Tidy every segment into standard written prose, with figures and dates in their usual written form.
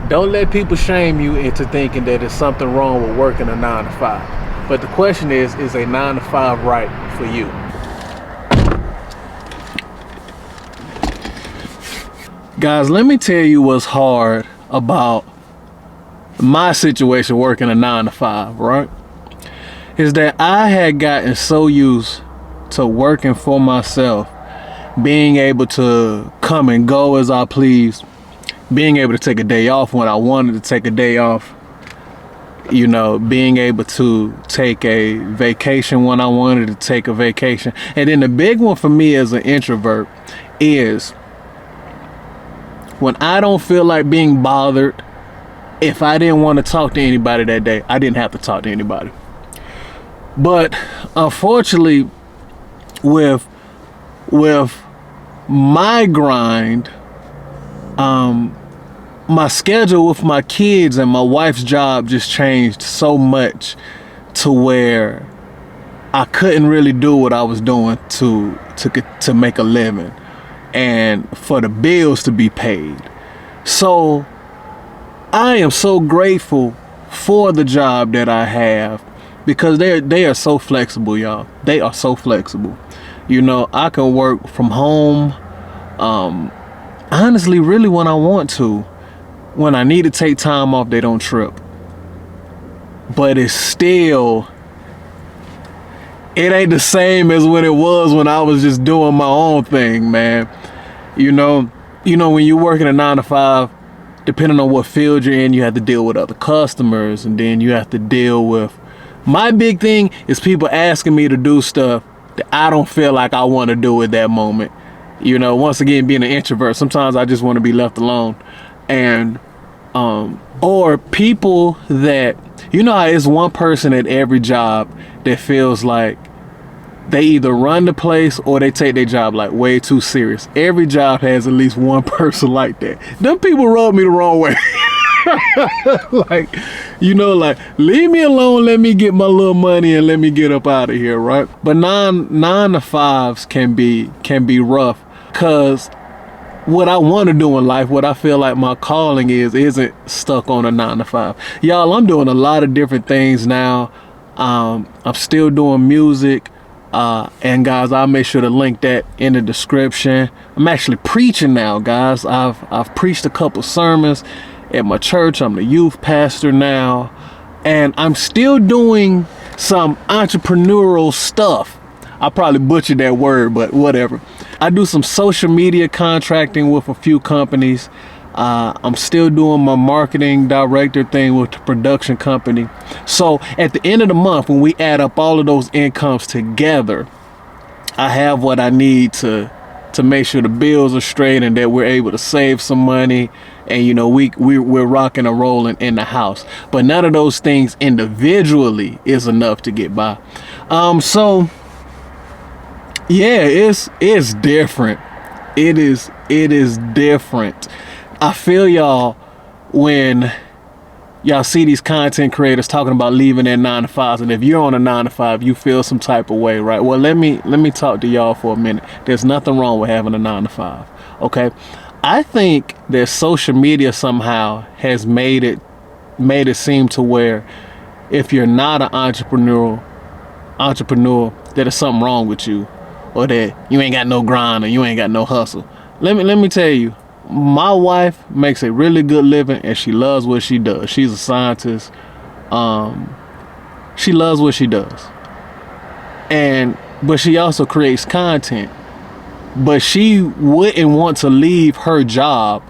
Don't let people shame you into thinking that there's something wrong with working a 9 to 5. But the question is a 9 to 5 right for you? Guys, let me tell you what's hard about my situation working a 9 to 5, right? Is that I had gotten so used to working for myself, being able to come and go as I please, being able to take a day off when I wanted to take a day off, you know, being able to take a vacation when I wanted to take a vacation. And then the big one for me as an introvert is when I don't feel like being bothered, if I didn't want to talk to anybody that day, I didn't have to talk to anybody. But unfortunately, with my grind, my schedule with my kids and my wife's job just changed so much to where I couldn't really do what I was doing to make a living and for the bills to be paid. So I am so grateful for the job that I have because they are so flexible, y'all. They are so flexible. You know, I can work from home, honestly, really when I want to. When I need to take time off, they don't trip. But it's still, it ain't the same as when it was when I was just doing my own thing, man. You know, when you're working a 9 to 5, depending on what field you're in, you have to deal with other customers, and then you have to deal with, my big thing is people asking me to do stuff that I don't feel like I want to do at that moment. You know, once again, being an introvert, sometimes I just want to be left alone. And or people that, you know, it's one person at every job that feels like they either run the place or they take their job like way too serious. Every job has at least one person like that. Them people rub me the wrong way. Like, you know, like, leave me alone, let me get my little money and let me get up out of here, right? But nine to 5s can be rough, because what I want to do in life, what I feel like my calling isn't stuck on a 9 to 5. Y'all, I'm doing a lot of different things now. I'm still doing music. And guys, I'll make sure to link that in the description. I'm actually preaching now, guys. I've preached a couple sermons at my church. I'm the youth pastor now, and I'm still doing some entrepreneurial stuff. I probably butchered that word, but whatever. I do some social media contracting with a few companies. I'm still doing my marketing director thing with the production company. So at the end of the month, when we add up all of those incomes together, I have what I need to make sure the bills are straight and that we're able to save some money, and you know, we're rocking and rolling in the house. But none of those things individually is enough to get by. So yeah, it's different. It is different. I feel y'all when y'all see these content creators talking about leaving their 9 to 5s, and if you're on a 9 to 5, you feel some type of way, right? Well, let me talk to y'all for a minute. There's nothing wrong with having a 9 to 5, okay? I think that social media somehow has made it seem to where if you're not an entrepreneur, that there's something wrong with you, or that you ain't got no grind, or you ain't got no hustle. Let me tell you, my wife makes a really good living and she loves what she does. She's a scientist. She loves what she does. But she also creates content. But she wouldn't want to leave her job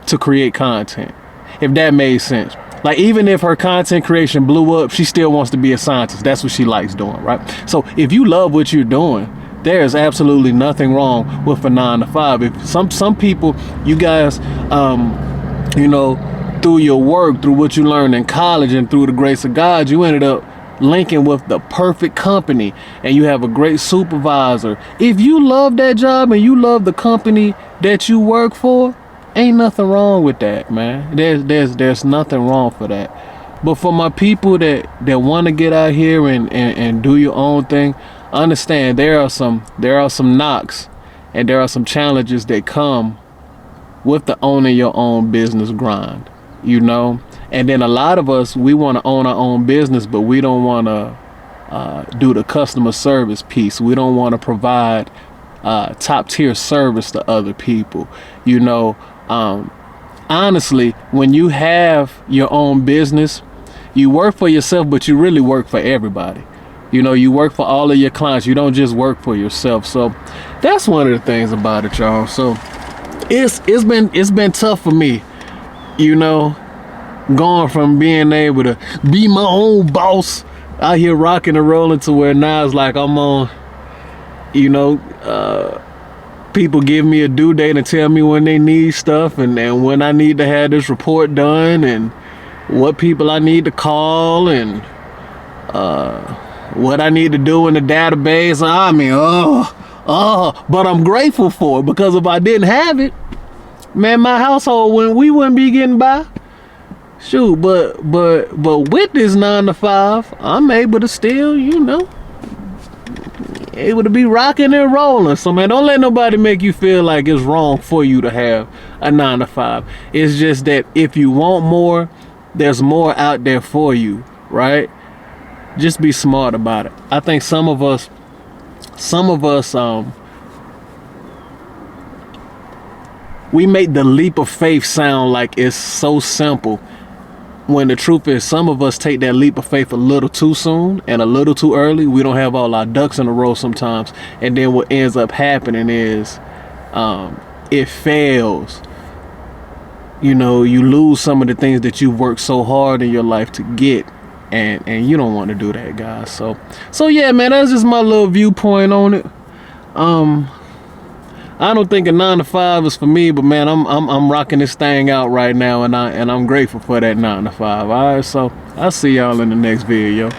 to create content, if that made sense. Like, even if her content creation blew up, she still wants to be a scientist. That's what she likes doing, right? So if you love what you're doing, there is absolutely nothing wrong with a 9 to 5. If some people, you guys, you know, through your work, through what you learned in college, and through the grace of God, you ended up linking with the perfect company, and you have a great supervisor. If you love that job and you love the company that you work for, ain't nothing wrong with that, man. There's nothing wrong for that. But for my people that want to get out here and do your own thing, understand there are some knocks and there are some challenges that come with the owning your own business grind, you know. And then a lot of us, we want to own our own business, but we don't want to do the customer service piece. We don't want to provide top tier service to other people, you know. Honestly, when you have your own business, you work for yourself, but you really work for everybody. You know, you work for all of your clients. You don't just work for yourself. So that's one of the things about it, y'all. So it's been tough for me, you know, going from being able to be my own boss out here rocking and rolling to where now it's like I'm on, you know, people give me a due date and tell me when they need stuff and when I need to have this report done and what people I need to call and what I need to do in the database. I mean, but I'm grateful for it, because if I didn't have it, man, my household we wouldn't be getting by. Shoot, but with this 9 to 5, I'm able to still, you know, able to be rocking and rolling. So man, don't let nobody make you feel like it's wrong for you to have a 9 to 5. It's just that if you want more, there's more out there for you, right? Just be smart about it. I think some of us we make the leap of faith sound like it's so simple, when the truth is some of us take that leap of faith a little too soon and a little too early. We don't have all our ducks in a row sometimes, and then what ends up happening is it fails. You know, you lose some of the things that you worked so hard in your life to get, and you don't want to do that, guys. So yeah, man, that's just my little viewpoint on it. I don't think a 9 to 5 is for me, but man, I'm rocking this thing out right now, and I'm grateful for that 9 to 5. All right, so I'll see y'all in the next video.